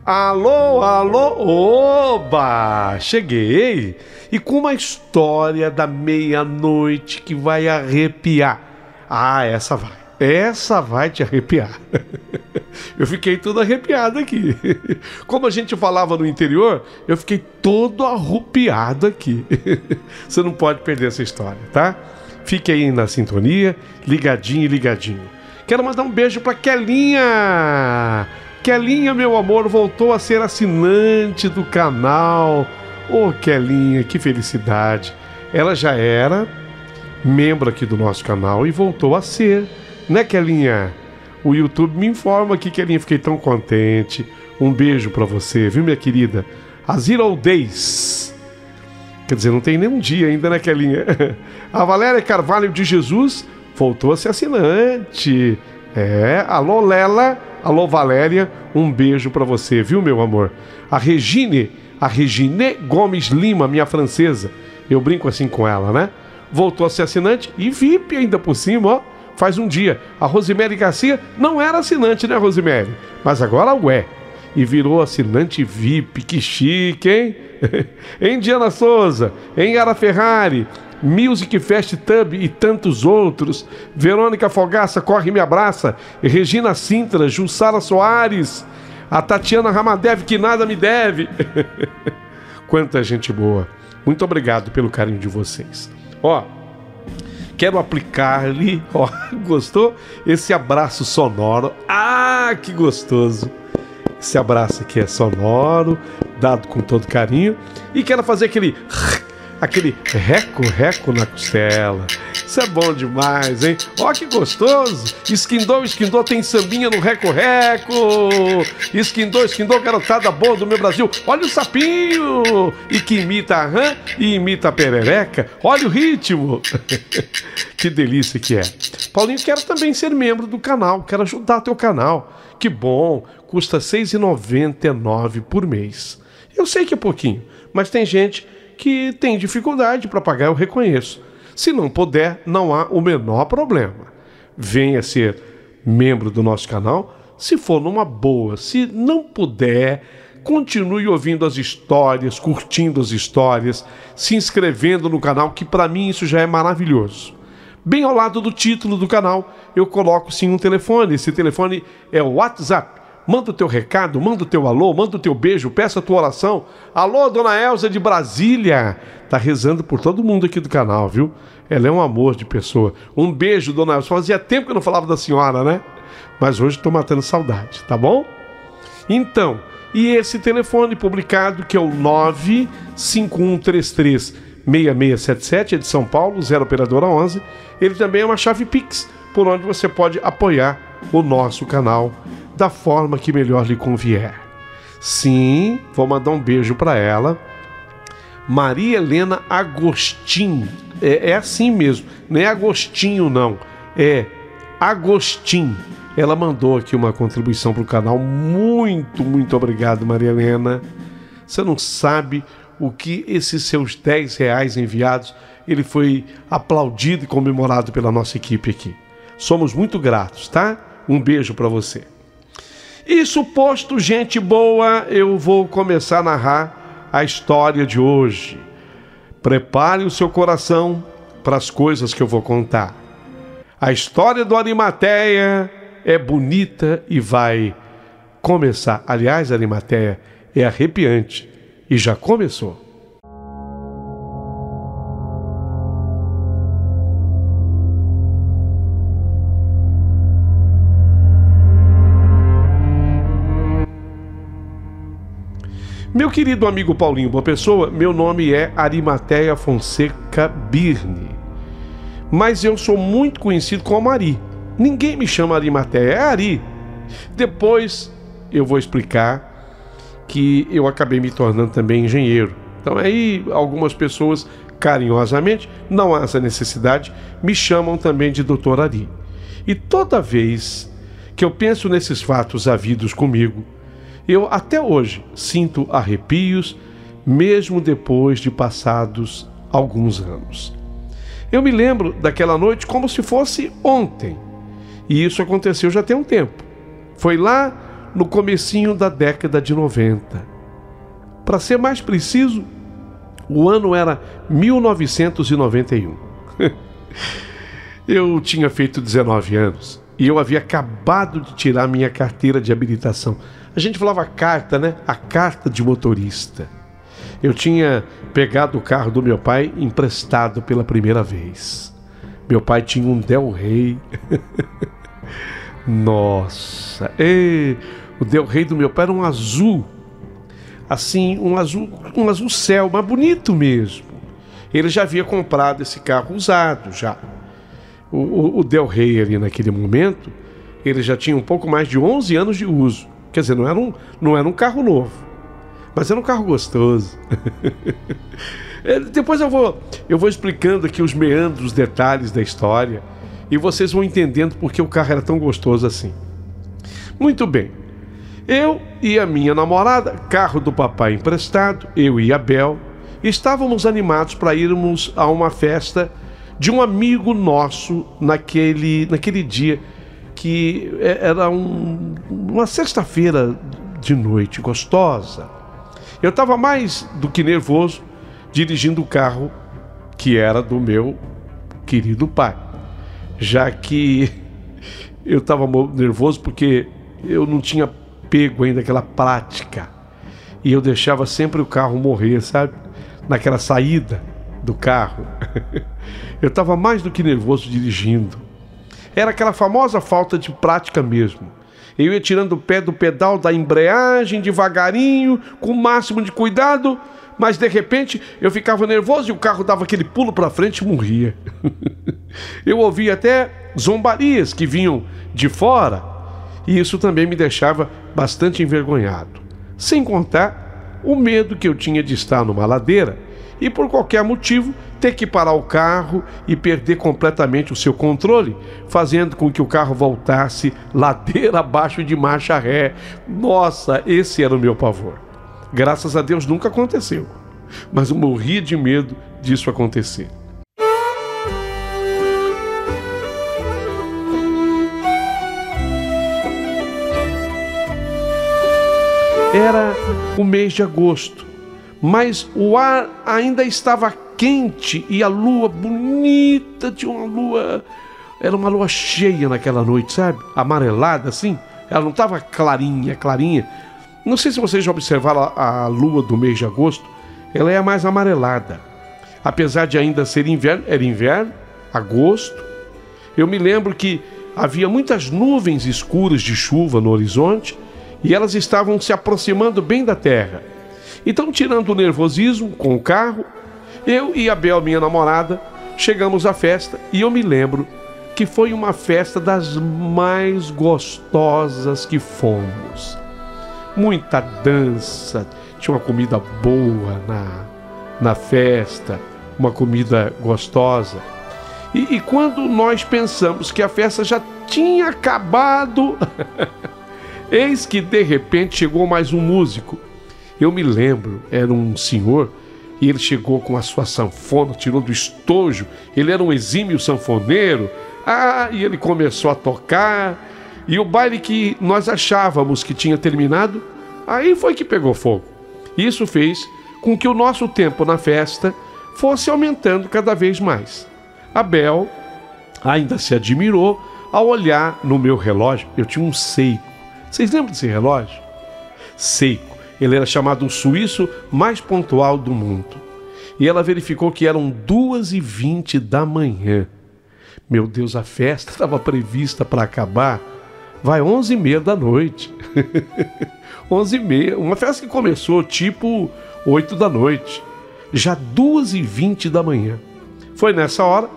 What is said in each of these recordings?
Alô, alô, oba! Cheguei! E com uma história da meia-noite que vai arrepiar. Ah, essa vai te arrepiar. Eu fiquei todo arrepiado aqui. Como a gente falava no interior, eu fiquei todo arrupiado aqui. Você não pode perder essa história, tá? Fique aí na sintonia, ligadinho e ligadinho. Quero mandar um beijo pra Kelinha. Kelinha, meu amor, voltou a ser assinante do canal. Ô, Kelinha, que felicidade. Ela já era membro aqui do nosso canal e voltou a ser, né, Kelinha? O YouTube me informa aqui, Kelinha, fiquei tão contente. Um beijo pra você, viu, minha querida? A Zero Days. Quer dizer, não tem nenhum dia ainda, né, Kelinha? A Valéria Carvalho de Jesus voltou a ser assinante. Alô, Lela. Alô, Valéria, um beijo pra você, viu, meu amor? A Regine Gomes Lima, minha francesa, eu brinco assim com ela, né? Voltou a ser assinante e VIP ainda por cima, ó, faz um dia. A Rosemary Garcia não era assinante, né, Rosemary? Mas agora é. E virou assinante VIP, que chique, hein? Em Diana Souza, em Yara Ferrari, Music Fest Tub e tantos outros. Verônica Fogaça, corre e me abraça. Regina Sintra, Jussara Soares, a Tatiana Ramadev, que nada me deve. Quanta gente boa. Muito obrigado pelo carinho de vocês. Ó, quero aplicar-lhe, ó, gostou? Esse abraço sonoro. Ah, que gostoso. Esse abraço aqui é sonoro, dado com todo carinho. E quero fazer aquele reco na costela. Isso é bom demais, hein? Ó, que gostoso. Esquindou, tem sambinha no reco. Esquindou, garotada boa do meu Brasil. Olha o sapinho. E que imita a rã e imita a perereca. Olha o ritmo. Que delícia que é. Paulinho, quero também ser membro do canal. Quero ajudar teu canal. Que bom. Custa R$ 6,99 por mês. Eu sei que é pouquinho, mas tem gente que tem dificuldade para pagar, eu reconheço. Se não puder, não há o menor problema. Venha ser membro do nosso canal, se for numa boa. Se não puder, continue ouvindo as histórias, curtindo as histórias, se inscrevendo no canal, que para mim isso já é maravilhoso. Bem ao lado do título do canal, eu coloco sim um telefone. Esse telefone é o WhatsApp. Manda o teu recado, manda o teu alô, manda o teu beijo, peça a tua oração. Alô, Dona Elza de Brasília. Tá rezando por todo mundo aqui do canal, viu? Ela é um amor de pessoa. Um beijo, Dona Elza. Fazia tempo que eu não falava da senhora, né? Mas hoje tô matando saudade, tá bom? Então, e esse telefone publicado, que é o 951336677, é de São Paulo, 0 operadora 11. Ele também é uma chave Pix, por onde você pode apoiar o nosso canal da forma que melhor lhe convier. Sim, vou mandar um beijo para ela. Maria Helena Agostinho. É assim mesmo, não é Agostinho não, é Agostinho. Ela mandou aqui uma contribuição para o canal. Muito obrigado, Maria Helena. Você não sabe o que esses seus R$10 enviados, ele foi aplaudido e comemorado pela nossa equipe aqui. Somos muito gratos, tá? Um beijo para você. Isso posto, gente boa, eu vou começar a narrar a história de hoje. Prepare o seu coração para as coisas que eu vou contar. A história do Arimateia é bonita e vai começar. Aliás, Arimateia é arrepiante e já começou. Meu querido amigo Paulinho Boa Pessoa, meu nome é Arimateia Fonseca Birne, mas eu sou muito conhecido como Ari. Ninguém me chama Arimateia, é Ari. Depois eu vou explicar que eu acabei me tornando também engenheiro. Então aí algumas pessoas carinhosamente, não há essa necessidade, me chamam também de Dr. Ari. E toda vez que eu penso nesses fatos havidos comigo, eu até hoje sinto arrepios, mesmo depois de passados alguns anos. Eu me lembro daquela noite como se fosse ontem. E isso aconteceu já tem um tempo. Foi lá no comecinho da década de 90. Para ser mais preciso, o ano era 1991. Eu tinha feito 19 anos e eu havia acabado de tirar minha carteira de habilitação. A gente falava carta, né? A carta de motorista. Eu tinha pegado o carro do meu pai emprestado pela primeira vez. Meu pai tinha um Del Rey. Nossa, o Del Rey do meu pai era um azul. Assim, um azul céu, mas bonito mesmo. Ele já havia comprado esse carro usado, já. O Del Rey ali naquele momento, ele já tinha um pouco mais de 11 anos de uso. Quer dizer, não era um carro novo, mas era um carro gostoso. Depois eu vou explicando aqui os meandros, os detalhes da história, e vocês vão entendendo porque o carro era tão gostoso assim. Muito bem. Eu e a minha namorada, carro do papai emprestado, eu e a Bel, estávamos animados para irmos a uma festa de um amigo nosso naquele dia, que era uma sexta-feira de noite gostosa. Eu estava mais do que nervoso dirigindo o carro que era do meu querido pai, já que eu estava nervoso porque eu não tinha pego ainda aquela prática e eu deixava sempre o carro morrer, sabe? Naquela saída do carro. Eu estava mais do que nervoso dirigindo. Era aquela famosa falta de prática mesmo. Eu ia tirando o pé do pedal da embreagem devagarinho, com o máximo de cuidado, mas de repente eu ficava nervoso e o carro dava aquele pulo para frente e morria. Eu ouvia até zombarias que vinham de fora e isso também me deixava bastante envergonhado. Sem contar o medo que eu tinha de estar numa ladeira e por qualquer motivo ter que parar o carro e perder completamente o seu controle, fazendo com que o carro voltasse ladeira abaixo de marcha ré. Nossa, esse era o meu pavor. Graças a Deus nunca aconteceu, mas eu morria de medo disso acontecer. Era o mês de agosto, mas o ar ainda estava quente e a lua bonita, era uma lua cheia naquela noite, sabe? Amarelada assim, ela não estava clarinha. Não sei se vocês já observaram a lua do mês de agosto, ela é a mais amarelada. Apesar de ainda ser inverno, era inverno, agosto. Eu me lembro que havia muitas nuvens escuras de chuva no horizonte e elas estavam se aproximando bem da terra. Então, tirando o nervosismo com o carro, eu e a Bel, minha namorada, chegamos à festa e eu me lembro que foi uma festa das mais gostosas que fomos. Muita dança, tinha uma comida boa na festa, uma comida gostosa. E quando nós pensamos que a festa já tinha acabado, eis que de repente chegou mais um músico. Eu me lembro, era um senhor, e ele chegou com a sua sanfona, tirou do estojo, ele era um exímio sanfoneiro, e ele começou a tocar, e o baile que nós achávamos que tinha terminado, aí foi que pegou fogo. Isso fez com que o nosso tempo na festa fosse aumentando cada vez mais. A Bel ainda se admirou ao olhar no meu relógio. Eu tinha um Seiko. Vocês lembram desse relógio? Seiko. Ele era chamado o suíço mais pontual do mundo. E ela verificou que eram 2h20 da manhã. Meu Deus, a festa estava prevista para acabar, 11h30 da noite. 11h30, uma festa que começou tipo 8 da noite. Já 2h20 da manhã. Foi nessa hora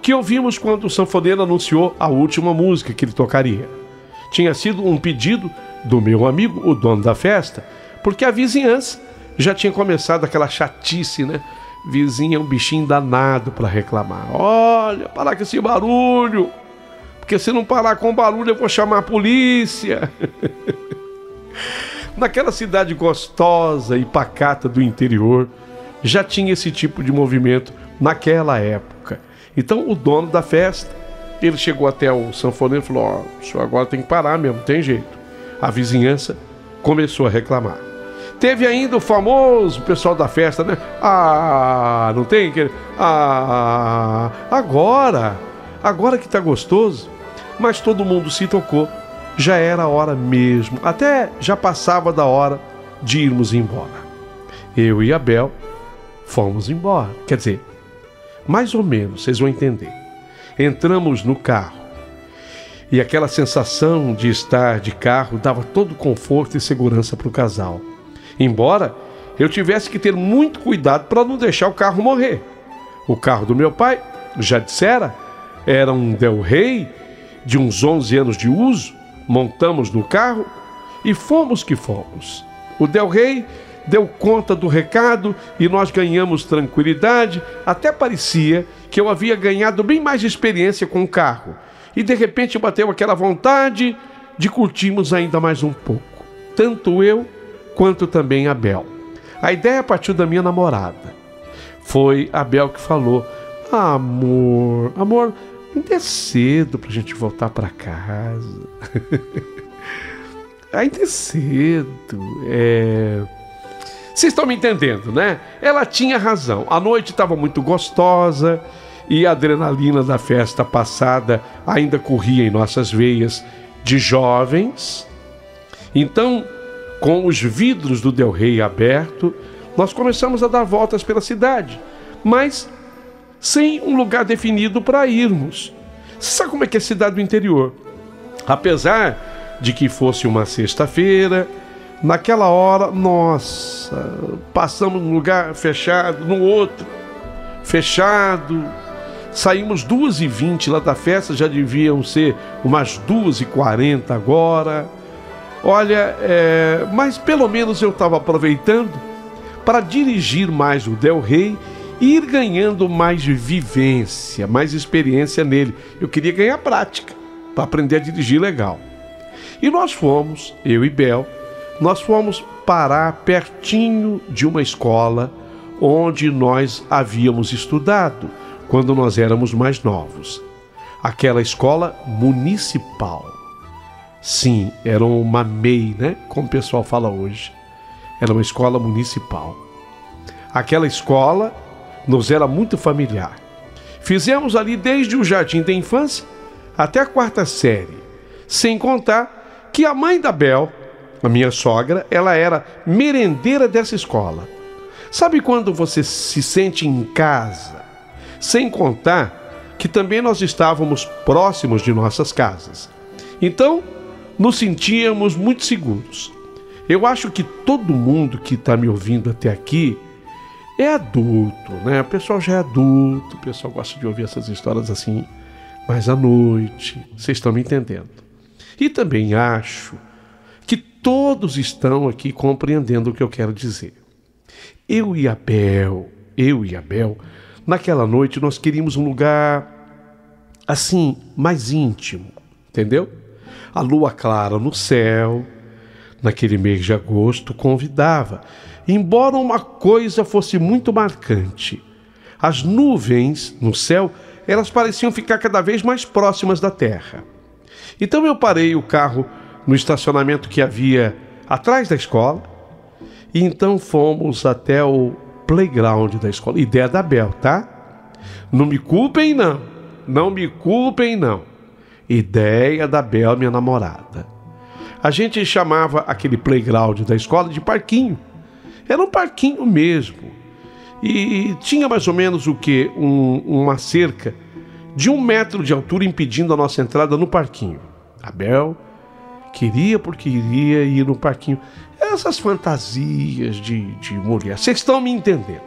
que ouvimos quando o sanfoneiro anunciou a última música que ele tocaria. Tinha sido um pedido do meu amigo, o dono da festa, porque a vizinhança já tinha começado aquela chatice, né? Vizinha é um bichinho danado para reclamar. Olha, parar com esse barulho, porque se não parar com o barulho eu vou chamar a polícia. Naquela cidade gostosa e pacata do interior, já tinha esse tipo de movimento naquela época. Então o dono da festa, ele chegou até o sanfoneiro e falou: o senhor agora tem que parar mesmo, não tem jeito. A vizinhança começou a reclamar. Teve ainda o famoso pessoal da festa, né? Ah, não tem aquele... Ah, agora que tá gostoso. Mas todo mundo se tocou. Já era a hora mesmo. Até já passava da hora de irmos embora. Eu e a Bel fomos embora. Quer dizer, mais ou menos, vocês vão entender. Entramos no carro. E aquela sensação de estar de carro dava todo conforto e segurança para o casal. Embora eu tivesse que ter muito cuidado para não deixar o carro morrer. O carro do meu pai, já dissera, era um Del Rey de uns 11 anos de uso. Montamos no carro e fomos que fomos. O Del Rey deu conta do recado e nós ganhamos tranquilidade. Até parecia que eu havia ganhado bem mais experiência com o carro. E de repente bateu aquela vontade de curtirmos ainda mais um pouco. Tanto eu quanto também a Bel. A ideia partiu da minha namorada. Foi a Bel que falou: amor, ainda é cedo pra gente voltar pra casa. Ainda é cedo. Vocês estão me entendendo, né? Ela tinha razão. A noite estava muito gostosa e a adrenalina da festa passada ainda corria em nossas veias de jovens. Então, com os vidros do Del Rey aberto, nós começamos a dar voltas pela cidade, mas sem um lugar definido para irmos. Você sabe como é que é a cidade do interior? Apesar de que fosse uma sexta-feira, naquela hora, nossa, passamos num lugar fechado, no outro, fechado. Saímos 2h20 lá da festa, já deviam ser umas 2h40 agora. Olha, mas pelo menos eu estava aproveitando para dirigir mais o Del Rey e ir ganhando mais vivência, mais experiência nele. Eu queria ganhar prática para aprender a dirigir legal. E nós fomos, eu e Bel, nós fomos parar pertinho de uma escola onde nós havíamos estudado quando nós éramos mais novos. Aquela escola municipal. Sim, era uma MEI, né? Como o pessoal fala hoje. Era uma escola municipal. Aquela escola nos era muito familiar. Fizemos ali desde o jardim da infância até a 4ª série. Sem contar que a mãe da Bel, a minha sogra, ela era merendeira dessa escola. Sabe quando você se sente em casa? Sem contar que também nós estávamos próximos de nossas casas. Então, nos sentíamos muito seguros. Eu acho que todo mundo que está me ouvindo até aqui é adulto, né? O pessoal já é adulto, o pessoal gosta de ouvir essas histórias assim, mais à noite. Vocês estão me entendendo? E também acho que todos estão aqui compreendendo o que eu quero dizer. Eu e a Bel, naquela noite nós queríamos um lugar assim, mais íntimo, entendeu? A lua clara no céu, naquele mês de agosto, convidava. Embora uma coisa fosse muito marcante, as nuvens no céu, elas pareciam ficar cada vez mais próximas da terra. Então eu parei o carro no estacionamento que havia atrás da escola, e então fomos até o playground da escola. Ideia da Bel, tá? Não me culpem, não. Não me culpem, não. Ideia da Bel, minha namorada. A gente chamava aquele playground da escola de parquinho. Era um parquinho mesmo. E tinha mais ou menos o quê? Uma cerca de 1 metro de altura impedindo a nossa entrada no parquinho. A Bel queria porque iria ir no parquinho. Essas fantasias de mulher. Vocês estão me entendendo?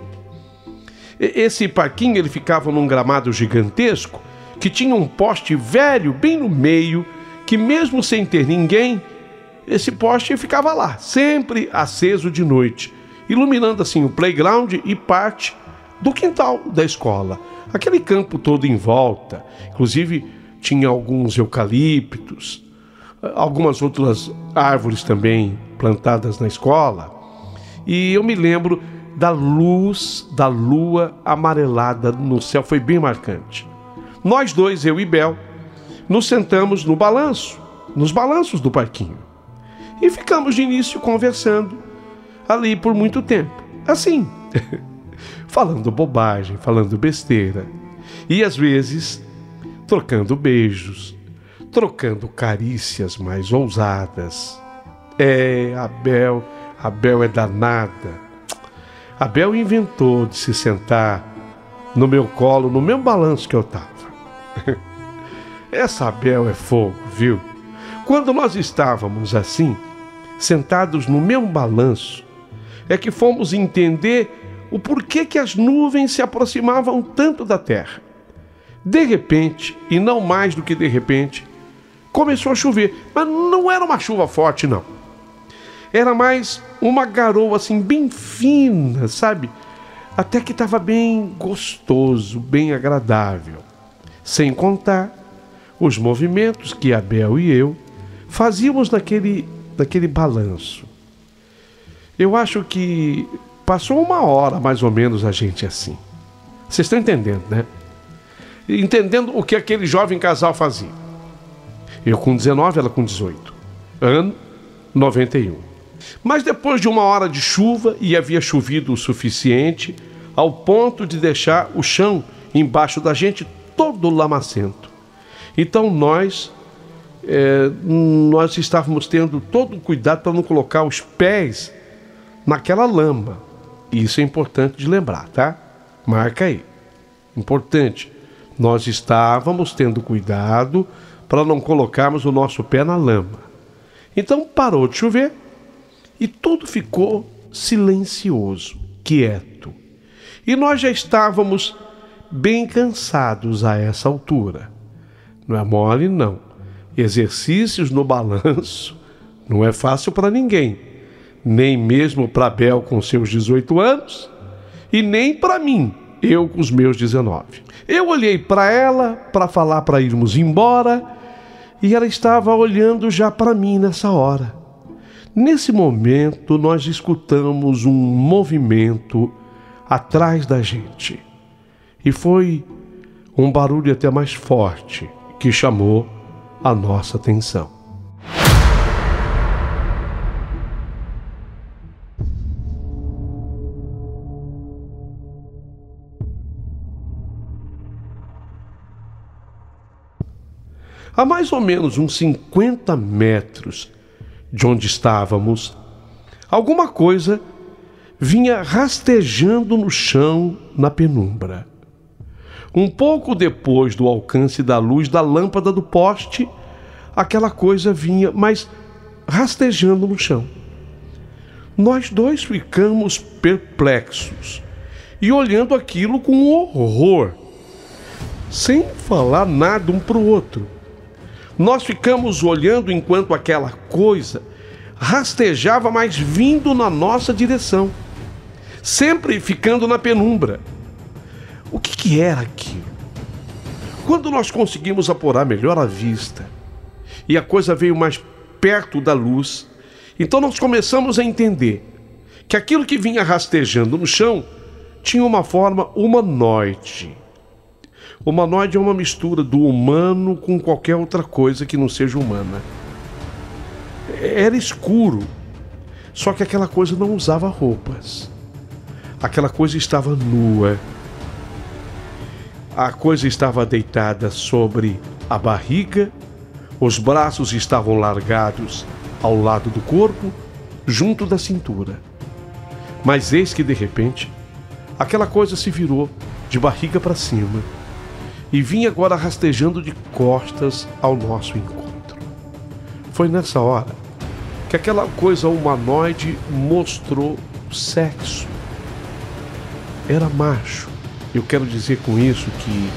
Esse parquinho, ele ficava num gramado gigantesco que tinha um poste velho bem no meio, que mesmo sem ter ninguém, esse poste ficava lá, sempre aceso de noite, iluminando assim o playground e parte do quintal da escola. Aquele campo todo em volta, inclusive tinha alguns eucaliptos, algumas outras árvores também plantadas na escola. E eu me lembro da luz da lua amarelada no céu, foi bem marcante. Nós dois, eu e Bel, nos sentamos nos balanços do parquinho. E ficamos de início conversando ali por muito tempo. Assim, falando bobagem, falando besteira. E às vezes, trocando beijos, trocando carícias mais ousadas. Abel é danada. Abel inventou de se sentar no meu colo, no mesmo balanço que eu estava. Essa Abel é fogo, viu? Quando nós estávamos assim, sentados no mesmo balanço, é que fomos entender o porquê que as nuvens se aproximavam tanto da terra. De repente, e não mais do que de repente, começou a chover. Mas não era uma chuva forte, não. Era mais uma garoa assim, bem fina, sabe? Até que estava bem gostoso, bem agradável. Sem contar os movimentos que Abel e eu fazíamos naquele balanço. Eu acho que passou 1 hora, mais ou menos, a gente assim. Vocês estão entendendo, né? Entendendo o que aquele jovem casal fazia. Eu com 19, ela com 18. Ano 91. Mas depois de 1 hora de chuva, e havia chovido o suficiente, ao ponto de deixar o chão embaixo da gente todo lamacento. Então nós estávamos tendo todo o cuidado para não colocar os pés naquela lama. Isso é importante de lembrar, tá? Marca aí. Importante. Nós estávamos tendo cuidado para não colocarmos o nosso pé na lama. Então parou de chover e tudo ficou silencioso, quieto. E nós já estávamos bem cansados a essa altura. Não é mole, não. Exercícios no balanço não é fácil para ninguém. Nem mesmo para Abel com seus 18 anos e nem para mim, eu com os meus 19. Eu olhei para ela para falar para irmos embora e ela estava olhando já para mim nessa hora. Nesse momento, nós escutamos um movimento atrás da gente. E foi um barulho até mais forte que chamou a nossa atenção. A mais ou menos uns 50 metros de onde estávamos, alguma coisa vinha rastejando no chão na penumbra. Um pouco depois do alcance da luz da lâmpada do poste, aquela coisa vinha, mas rastejando no chão. Nós dois ficamos perplexos e olhando aquilo com horror, sem falar nada um para o outro. Nós ficamos olhando enquanto aquela coisa rastejava, mas vindo na nossa direção, sempre ficando na penumbra. O que era aquilo? Quando nós conseguimos apurar melhor a vista e a coisa veio mais perto da luz, então nós começamos a entender que aquilo que vinha rastejando no chão tinha uma forma humanoide. Humanoide é uma mistura do humano com qualquer outra coisa que não seja humana. Era escuro, só que aquela coisa não usava roupas. Aquela coisa estava nua. A coisa estava deitada sobre a barriga, os braços estavam largados ao lado do corpo, junto da cintura. Mas eis que, de repente, aquela coisa se virou de barriga para cima e vinha agora rastejando de costas ao nosso encontro. Foi nessa hora que aquela coisa humanoide mostrou sexo. Era macho. Eu quero dizer com isso que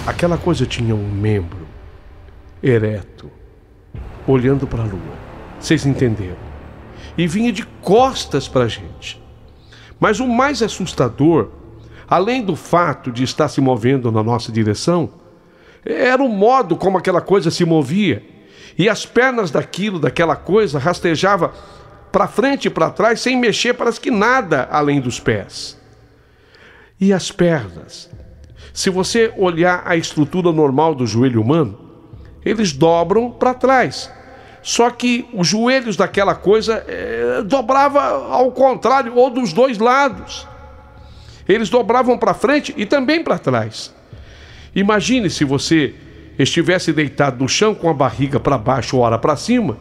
aquela coisa tinha um membro ereto, olhando para a lua. Vocês entenderam? E vinha de costas para a gente. Mas o mais assustador, além do fato de estar se movendo na nossa direção, era o modo como aquela coisa se movia. E as pernas daquela coisa rastejava para frente e para trás, sem mexer, parece que nada além dos pés. E as pernas, se você olhar a estrutura normal do joelho humano, eles dobram para trás. Só que os joelhos daquela coisa dobrava ao contrário, ou dos dois lados. Eles dobravam para frente e também para trás. Imagine se você estivesse deitado no chão com a barriga para baixo, ora para cima,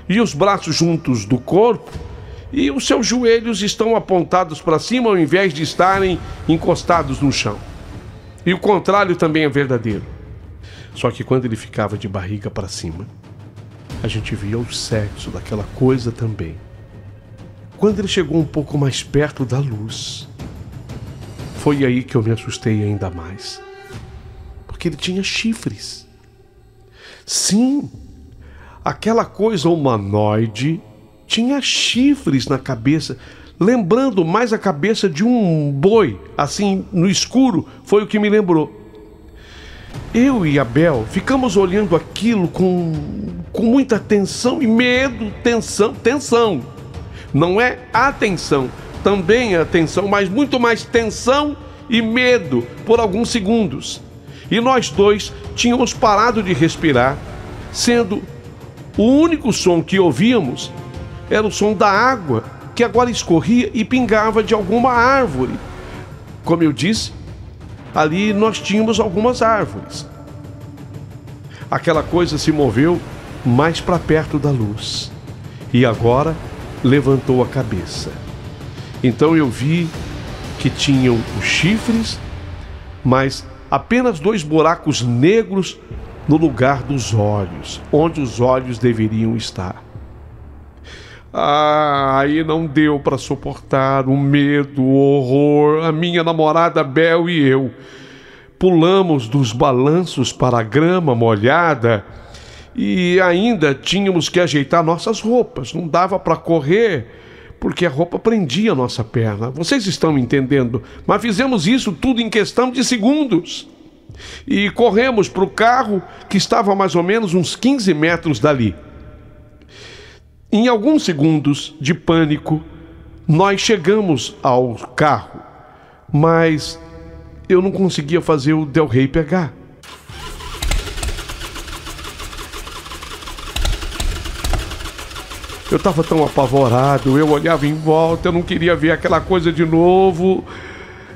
e os braços juntos do corpo, e os seus joelhos estão apontados para cima ao invés de estarem encostados no chão. E o contrário também é verdadeiro. Só que quando ele ficava de barriga para cima, a gente via o sexo daquela coisa também. Quando ele chegou um pouco mais perto da luz, foi aí que eu me assustei ainda mais. Porque ele tinha chifres. Sim, aquela coisa humanoide tinha chifres na cabeça, lembrando mais a cabeça de um boi, assim, no escuro, foi o que me lembrou. Eu e Abel ficamos olhando aquilo com muita tensão e medo, tensão. Não é atenção, também é atenção, mas muito mais tensão e medo por alguns segundos. E nós dois tínhamos parado de respirar, sendo o único som que ouvíamos era o som da água, que agora escorria e pingava de alguma árvore. Como eu disse, ali nós tínhamos algumas árvores. Aquela coisa se moveu mais para perto da luz e agora levantou a cabeça. Então eu vi que tinham os chifres, mas apenas 2 buracos negros no lugar dos olhos, onde os olhos deveriam estar. Aí não deu para suportar o medo, o horror. A minha namorada Bel e eu pulamos dos balanços para a grama molhada e ainda tínhamos que ajeitar nossas roupas. Não dava para correr porque a roupa prendia a nossa perna. Vocês estão entendendo? Mas fizemos isso tudo em questão de segundos. E corremos para o carro que estava a mais ou menos uns 15 metros dali. Em alguns segundos de pânico, nós chegamos ao carro, mas eu não conseguia fazer o Del Rey pegar. Eu estava tão apavorado, eu olhava em volta, eu não queria ver aquela coisa de novo,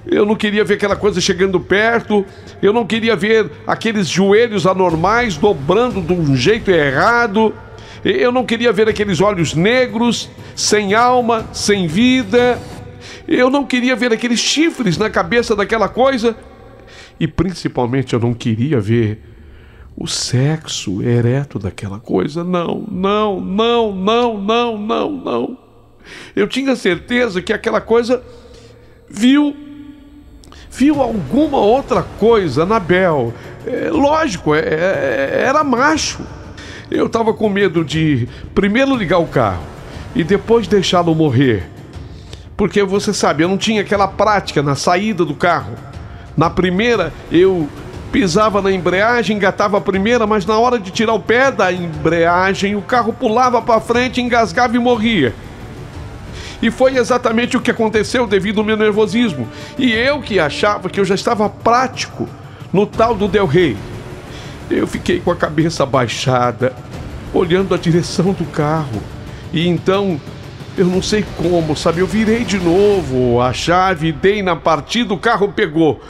eu não queria ver aquela coisa chegando perto, eu não queria ver aqueles joelhos anormais dobrando de um jeito errado. Eu não queria ver aqueles olhos negros, sem alma, sem vida. Eu não queria ver aqueles chifres na cabeça daquela coisa. E principalmente eu não queria ver o sexo ereto daquela coisa. Não. Eu tinha certeza que aquela coisa viu alguma outra coisa na Bel. Lógico, era macho. Eu estava com medo de primeiro ligar o carro e depois deixá-lo morrer. Porque você sabe, eu não tinha aquela prática na saída do carro. Na primeira, eu pisava na embreagem, engatava a primeira, mas na hora de tirar o pé da embreagem, o carro pulava para frente, engasgava e morria. E foi exatamente o que aconteceu devido ao meu nervosismo. E eu que achava que eu já estava prático no tal do Del Rey. Eu fiquei com a cabeça baixada, olhando a direção do carro. E então, eu não sei como, sabe? Eu virei de novo a chave, dei na partida, o carro pegou.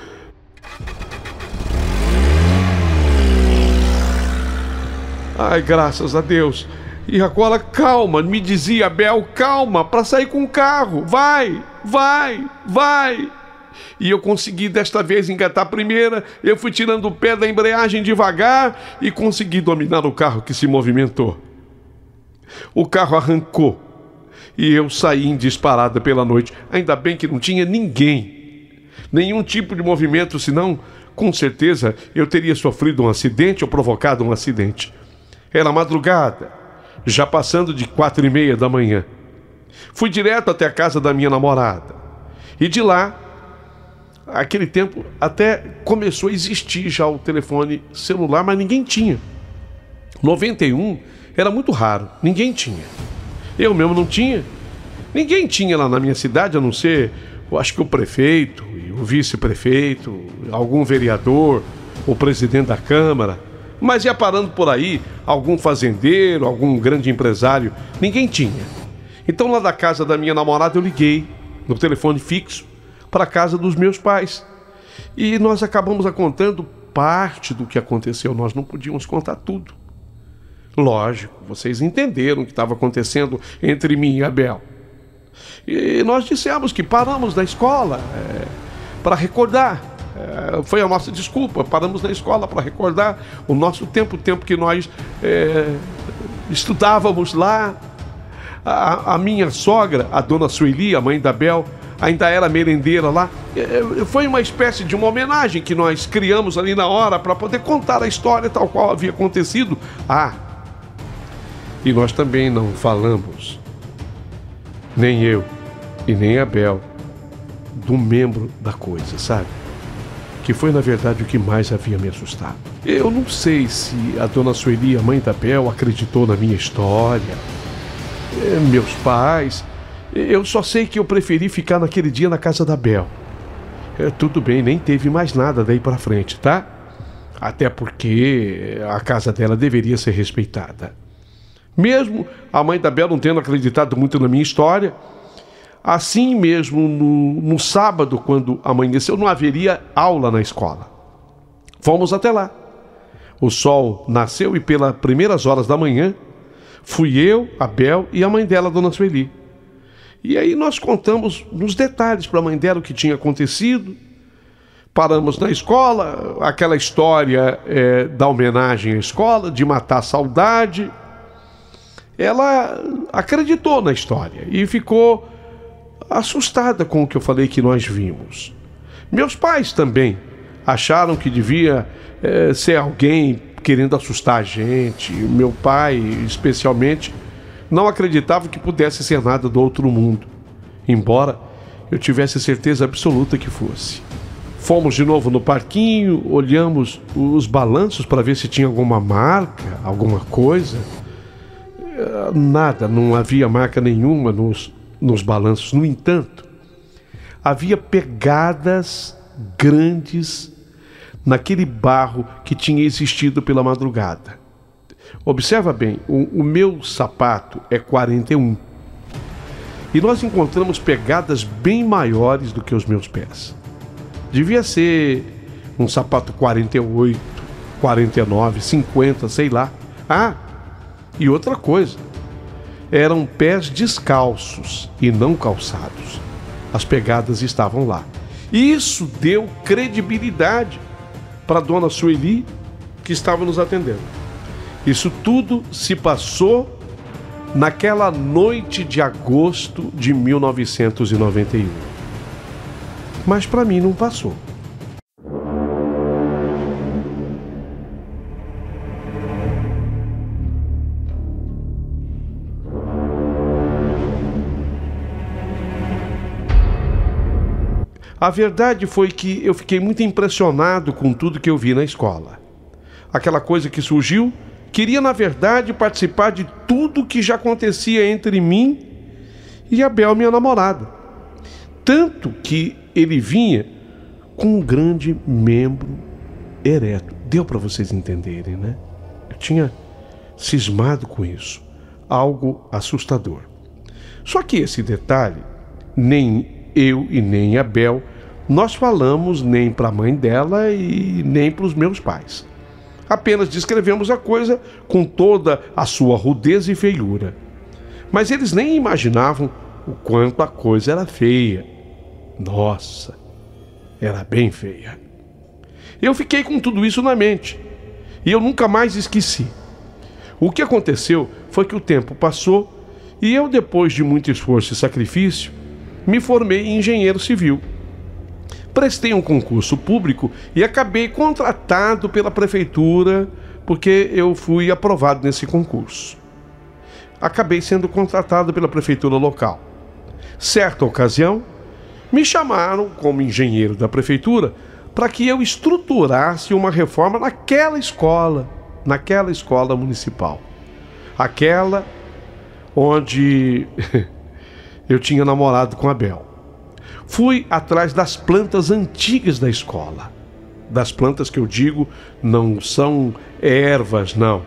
Ai, graças a Deus. E agora, calma, me dizia Bel, calma, para sair com o carro. Vai. E eu consegui desta vez engatar a primeira, eu fui tirando o pé da embreagem devagar e consegui dominar o carro que se movimentou. O carro arrancou e eu saí em disparada pela noite. Ainda bem que não tinha ninguém, nenhum tipo de movimento, senão, com certeza, eu teria sofrido um acidente ou provocado um acidente. Era madrugada, já passando de 4:30 da manhã. Fui direto até a casa da minha namorada e de lá, aquele tempo até começou a existir já o telefone celular, mas ninguém tinha. 91 era muito raro, ninguém tinha. Eu mesmo não tinha. Ninguém tinha lá na minha cidade, a não ser, eu acho que o prefeito, o vice-prefeito, algum vereador, o presidente da Câmara. Mas ia parando por aí, algum fazendeiro, algum grande empresário, ninguém tinha. Então lá da casa da minha namorada eu liguei no telefone fixo para a casa dos meus pais. E nós acabamos contando parte do que aconteceu, nós não podíamos contar tudo. Lógico, vocês entenderam o que estava acontecendo entre mim e Abel. E nós dissemos que paramos na escola para recordar. Foi a nossa desculpa, paramos na escola para recordar o nosso tempo, o tempo que nós estudávamos lá. A minha sogra, a dona Sueli, a mãe da Abel, ainda era merendeira lá. Foi uma espécie de uma homenagem que nós criamos ali na hora para poder contar a história tal qual havia acontecido. E nós também não falamos, nem eu e nem Abel, do membro da coisa, sabe? Que foi, na verdade, o que mais havia me assustado. Eu não sei se a dona Sueli, a mãe da Abel, acreditou na minha história, meus pais. Eu só sei que eu preferi ficar naquele dia na casa da Abel. Tudo bem, nem teve mais nada daí pra frente, tá? Até porque a casa dela deveria ser respeitada. Mesmo a mãe da Abel não tendo acreditado muito na minha história, assim mesmo no sábado, quando amanheceu, não haveria aula na escola. Fomos até lá. O sol nasceu e pelas primeiras horas da manhã, fui eu, Abel e a mãe dela, dona Sueli. E aí nós contamos nos detalhes para a mãe dela o que tinha acontecido. Paramos na escola, aquela história da homenagem à escola, de matar a saudade. Ela acreditou na história e ficou assustada com o que eu falei que nós vimos. Meus pais também acharam que devia ser alguém querendo assustar a gente. Meu pai, especialmente, não acreditava que pudesse ser nada do outro mundo, embora eu tivesse certeza absoluta que fosse. Fomos de novo no parquinho, olhamos os balanços para ver se tinha alguma marca, alguma coisa. Nada, não havia marca nenhuma nos balanços. No entanto, havia pegadas grandes naquele barro que tinha existido pela madrugada. Observa bem, o meu sapato é 41. E nós encontramos pegadas bem maiores do que os meus pés. Devia ser um sapato 48, 49, 50, sei lá. E outra coisa, eram pés descalços e não calçados. As pegadas estavam lá. Isso deu credibilidade para a dona Sueli, que estava nos atendendo. Isso tudo se passou naquela noite de agosto de 1991. Mas para mim não passou. A verdade foi que eu fiquei muito impressionado com tudo que eu vi na escola. Aquela coisa que surgiu, queria na verdade participar de tudo que já acontecia entre mim e a Bel, minha namorada. Tanto que ele vinha com um grande membro ereto. Deu para vocês entenderem, né? Eu tinha cismado com isso. Algo assustador. Só que esse detalhe, nem eu e nem a Bel, nós falamos nem para a mãe dela e nem para os meus pais. Apenas descrevemos a coisa com toda a sua rudez e feiura. Mas eles nem imaginavam o quanto a coisa era feia. Nossa, era bem feia. Eu fiquei com tudo isso na mente e eu nunca mais esqueci. O que aconteceu foi que o tempo passou e eu, depois de muito esforço e sacrifício, me formei em engenheiro civil. Prestei um concurso público e acabei contratado pela prefeitura porque eu fui aprovado nesse concurso. Acabei sendo contratado pela prefeitura local. Certa ocasião, me chamaram como engenheiro da prefeitura para que eu estruturasse uma reforma naquela escola municipal. Aquela onde eu tinha namorado com a Bel. Fui atrás das plantas antigas da escola. Das plantas que eu digo não são ervas, não.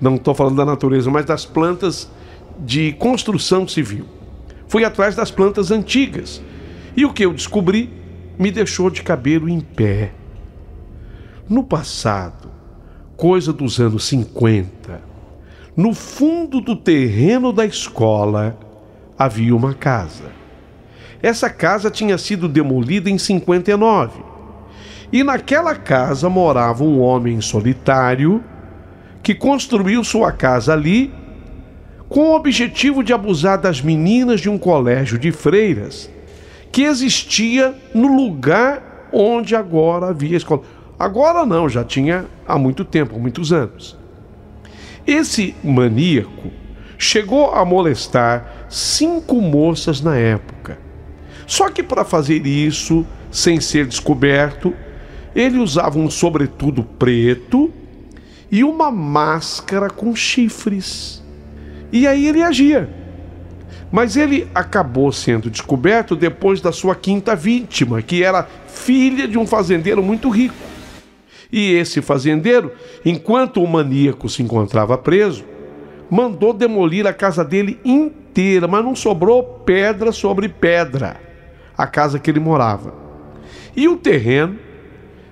Não estou falando da natureza, mas das plantas de construção civil. Fui atrás das plantas antigas. E o que eu descobri me deixou de cabelo em pé. No passado, coisa dos anos 50, no fundo do terreno da escola havia uma casa. Essa casa tinha sido demolida em 59. E naquela casa morava um homem solitário que construiu sua casa ali com o objetivo de abusar das meninas de um colégio de freiras que existia no lugar onde agora havia escola. Agora não, já tinha há muito tempo, há muitos anos. Esse maníaco chegou a molestar 5 moças na época. Só que para fazer isso, sem ser descoberto, ele usava um sobretudo preto e uma máscara com chifres. E aí ele agia. Mas ele acabou sendo descoberto depois da sua 5ª vítima, que era filha de um fazendeiro muito rico. E esse fazendeiro, enquanto o maníaco se encontrava preso, mandou demolir a casa dele inteira, mas não sobrou pedra sobre pedra, a casa que ele morava. E o terreno,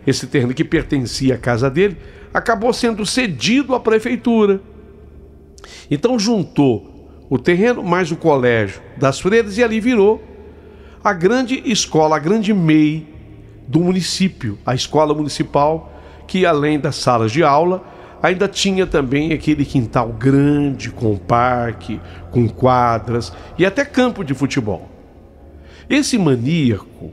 esse terreno que pertencia à casa dele, acabou sendo cedido à prefeitura. Então juntou o terreno mais o colégio das freiras e ali virou a grande escola, a grande MEI do município, a escola municipal, que além das salas de aula, ainda tinha também aquele quintal grande, com parque, com quadras e até campo de futebol. Esse maníaco,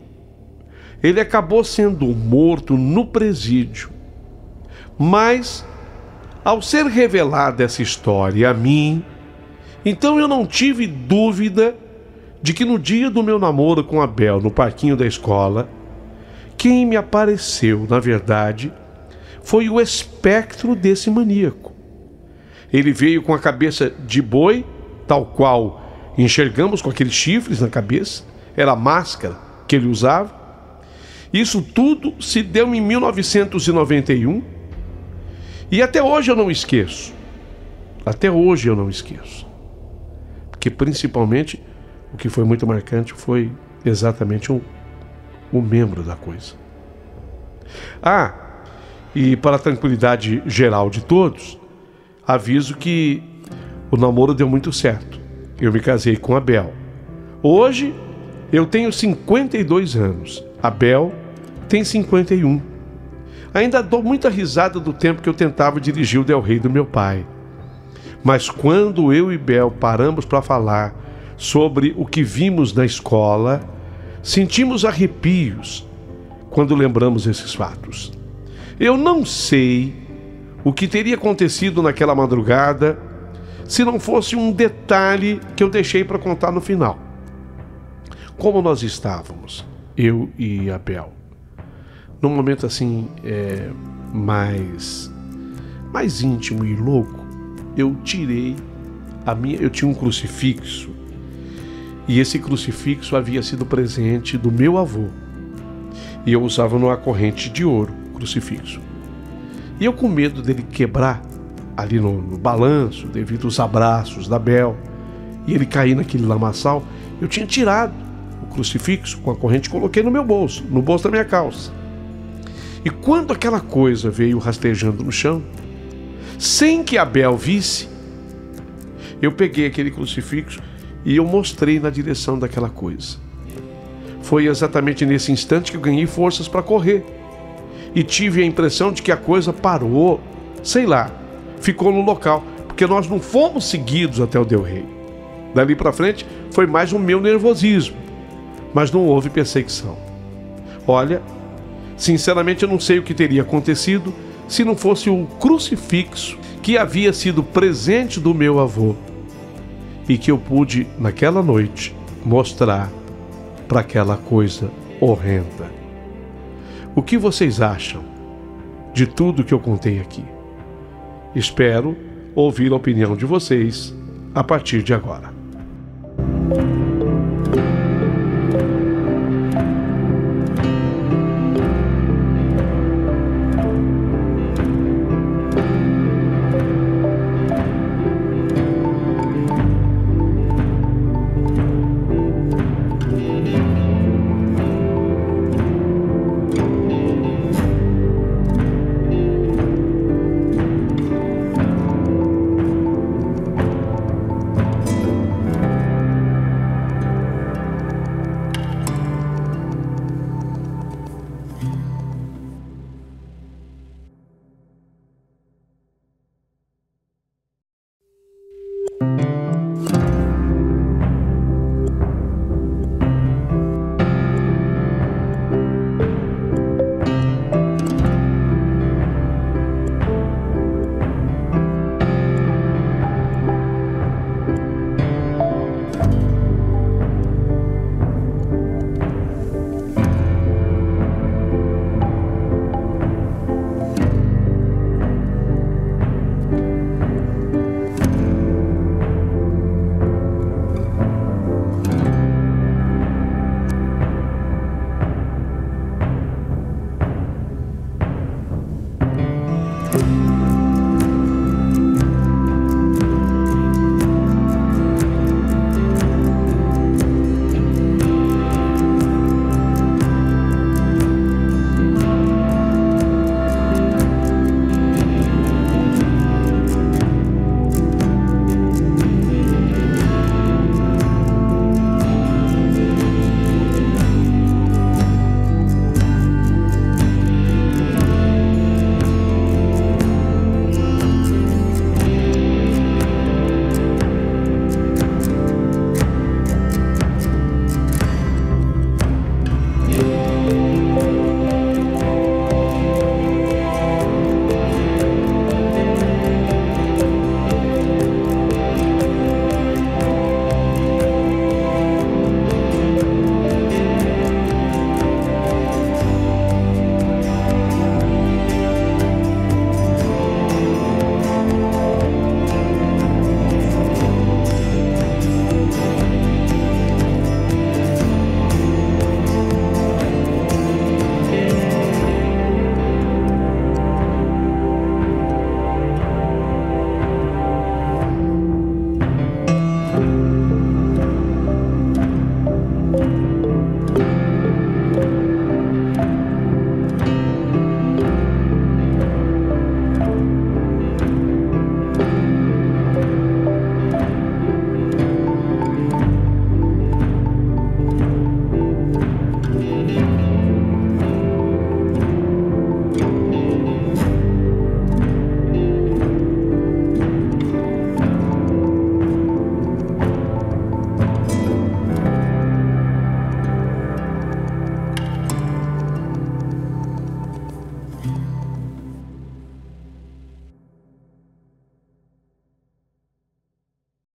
ele acabou sendo morto no presídio. Mas, ao ser revelada essa história a mim, então eu não tive dúvida de que no dia do meu namoro com a Bel, no parquinho da escola, quem me apareceu, na verdade, foi o espectro desse maníaco. Ele veio com a cabeça de boi, tal qual enxergamos, com aqueles chifres na cabeça, era a máscara que ele usava. Isso tudo se deu em 1991 e até hoje eu não esqueço. Até hoje eu não esqueço. Porque principalmente o que foi muito marcante foi exatamente o membro da coisa. E para a tranquilidade geral de todos, aviso que o namoro deu muito certo. Eu me casei com a Bel. Hoje eu tenho 52 anos. A Bel tem 51. Ainda dou muita risada do tempo que eu tentava dirigir o Del Rey do meu pai. Mas quando eu e Bel paramos para falar sobre o que vimos na escola, sentimos arrepios quando lembramos esses fatos. Eu não sei o que teria acontecido naquela madrugada se não fosse um detalhe que eu deixei para contar no final. Como nós estávamos, eu e a Bel, num momento assim mais íntimo e louco, eu tirei eu tinha um crucifixo, e esse crucifixo havia sido presente do meu avô, e eu usava numa corrente de ouro o crucifixo. E eu, com medo dele quebrar ali no balanço, devido aos abraços da Bel, e ele cair naquele lamaçal, eu tinha tirado o crucifixo com a corrente e coloquei no meu bolso, no bolso da minha calça. E quando aquela coisa veio rastejando no chão, sem que a Bel visse, eu peguei aquele crucifixo e eu mostrei na direção daquela coisa. Foi exatamente nesse instante que eu ganhei forças para correr. E tive a impressão de que a coisa parou, sei lá, ficou no local, porque nós não fomos seguidos até o Del Rey. Dali para frente foi mais o meu nervosismo, mas não houve perseguição. Olha, sinceramente eu não sei o que teria acontecido se não fosse o crucifixo que havia sido presente do meu avô e que eu pude, naquela noite, mostrar para aquela coisa horrenda. O que vocês acham de tudo que eu contei aqui? Espero ouvir a opinião de vocês a partir de agora.